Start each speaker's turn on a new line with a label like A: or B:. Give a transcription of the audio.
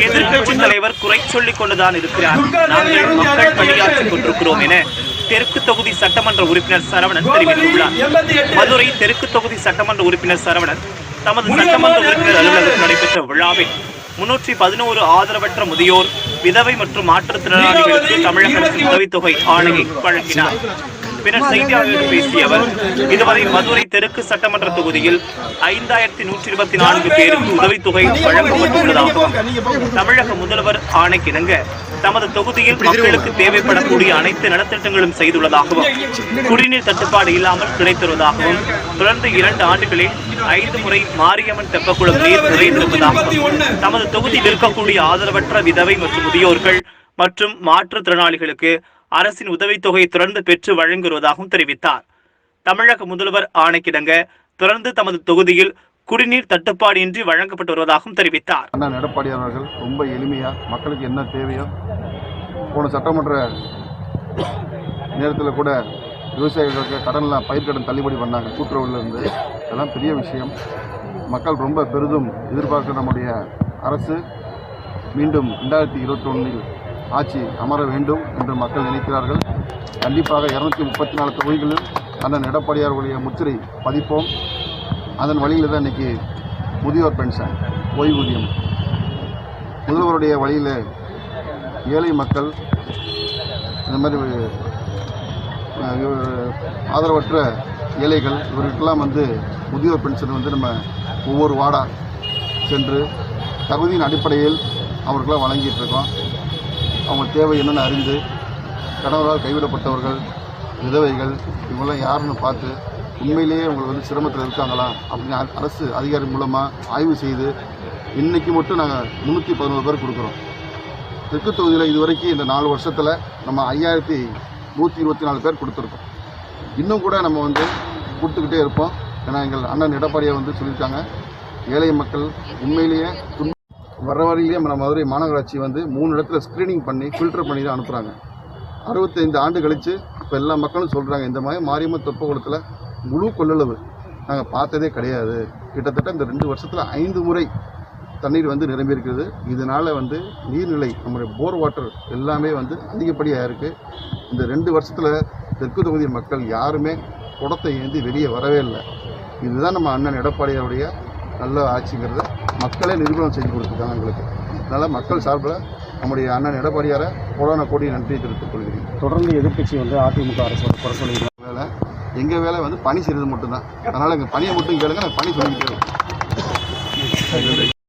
A: எதிர்க்கட்சித் தலைவர் குறை சொல்லிக் கொண்டுதான் இருக்கிறார். நாங்கள் மக்கள் பணியாற்றிக் கொண்டிருக்கிறோம் என தெற்கு தொகுதி சட்டமன்ற உறுப்பினர் சரவணன் தெரிவித்துள்ளார். மதுரை தெற்கு தொகுதி சட்டமன்ற உறுப்பினர் சரவணன் தமது சட்டமன்ற உறுப்பினர் அலுவலகத்தில் நடைபெற்ற விழாவில் 311 ஆதரவற்ற முதியோர், விதவை மற்றும் மாற்றுத்திறனாளிகளுக்கு தமிழக அரசின் உதவித்தொகை ஆணையை வழங்கினார். பின்னர் செய்தியாளர்களிடம் பேசிய அவர், இதுவரை மதுரை தெற்கு சட்டமன்ற தொகுதியில் 5124 பேருக்கு உதவித்தொகை வழங்கப்பட்டுள்ளதாகவும், தமிழக முதல்வர் ஆணைக்கிணங்க தமது தொகுதியில் மக்களுக்கு தேவைப்படக்கூடிய அனைத்து நலத்திட்டங்களும் செய்துள்ளதாகவும், குடிநீர் தட்டுப்பாடு இல்லாமல் கிடைத்திருவதாகவும், தொடர்ந்து 2 ஆண்டுகளில் 5 முறை மாரியம்மன் தெப்பக்குளம் நீர் நிறைந்திருப்பதாகவும், தமது தொகுதியில் இருக்கக்கூடிய ஆதரவற்ற விதவை மற்றும் முதியோர்கள் மற்றும் மாற்றுத்திறனாளிகளுக்கு அரசின் உதவித்தொகையை தொடர்ந்து பெற்று வழங்கி வருவதாகவும் தெரிவித்தார். தமிழக முதல்வர் ஆணைக்கிணங்க தொடர்ந்து தமது தொகுதியில் குடிநீர் தட்டுப்பாடு இன்றி வழங்கப்பட்டு வருவதாகவும் தெரிவித்தார்.
B: அண்ணன் எடப்பாடி அவர்கள் ரொம்ப எளிமையா மக்களுக்கு என்ன தேவையோ, போன சட்டமன்ற நேரத்தில் கூட விவசாயிகளுக்கு கடன்லாம் பயிர்க்கடன் தள்ளுபடி பண்ணாங்க கூட்டுறவுலேருந்து. அதெல்லாம் பெரிய விஷயம். மக்கள் ரொம்ப பெரிதும் எதிர்பார்க்க நம்முடைய அரசு மீண்டும் 2021 ஆட்சி அமர வேண்டும் என்று மக்கள் நினைக்கிறார்கள். கண்டிப்பாக 234 தொகுதிகளில் அண்ணன் எடப்பாடியாருடைய முத்திரை பதிப்போம். அதன் வழியில் தான் இன்றைக்கி முதியோர் பென்ஷன், ஓய்வூதியம், முதல்வருடைய வழியில் ஏழை மக்கள், இந்த மாதிரி ஆதரவற்ற ஏழைகள் இவர்களுக்கெல்லாம் முதியோர் பென்ஷன் நம்ம ஒவ்வொரு வார்டாக சென்று தகுதியின் அடிப்படையில் அவர்களாம் வழங்கிட்டு இருக்கோம். அவங்க தேவை என்னென்னு அறிந்து, கணவரால் கைவிடப்பட்டவர்கள், விதவைகள், இவங்களாம் யாருன்னு பார்த்து உண்மையிலேயே அவங்க சிரமத்தில் இருக்காங்களா அப்படின்னு அரசு அதிகாரி மூலமாக ஆய்வு செய்து இன்றைக்கி மட்டும் நாங்கள் 311 பேர் கொடுக்குறோம். தெற்கு தொகுதியில் இதுவரைக்கும் இந்த 4 வருஷத்தில் நம்ம 5124 பேர் கொடுத்துருக்கோம். இன்னும் கூட நம்ம கொடுத்துக்கிட்டே இருப்போம். ஏன்னா எங்கள் அண்ணன் எடப்பாடியை சொல்லியிருக்காங்க, ஏழை மக்கள் உண்மையிலேயே வர வரையிலேயே நம்ம மதுரை மாநகராட்சி 3 இடத்துல ஸ்க்ரீனிங் பண்ணி ஃபில்டர் பண்ணி தான் அனுப்புகிறாங்க. 65 ஆண்டு கழித்து இப்போ எல்லா மக்களும் சொல்கிறாங்க, இந்த மாதிரி மாரியம்மன் தெப்பக்குளத்தில் முழு கொள்ளளவு நாங்கள் பார்த்ததே கிடையாது. கிட்டத்தட்ட இந்த 2 வருஷத்தில் 5 முறை தண்ணீர் நிரம்பி இருக்கிறது. இதனால் நீர்நிலை நம்முடைய போர் வாட்டர் எல்லாமே அதிகப்படியாக இருக்குது. இந்த 2 வருஷத்தில் தெற்கு தொகுதி மக்கள் யாருமே குடத்தை ஏந்தி வெளியே வரவே இல்லை. இதுதான் நம்ம அண்ணன் எடப்பாடியாருடைய நல்ல ஆட்சிங்கிறத மக்களே நிரூபணம் செஞ்சு கொடுத்துருக்காங்க எங்களுக்கு. அதனால் மக்கள் சார்பில் நம்முடைய அண்ணன் எடப்பாடியாரை கோடி நன்றி தெரிவித்துக் கொள்கிறேன்.
C: தொடர்ந்து எதிர்கட்சி அதிமுக அரசு குறை சொல்லி
B: வேலை, எங்கள் வேலை பணி செய்கிறது மட்டும்தான். அதனால் எங்கள் பணியை மட்டும் கேளுங்க, நாங்கள் பணி சொல்லிக்கிட்டே இருக்கோம்.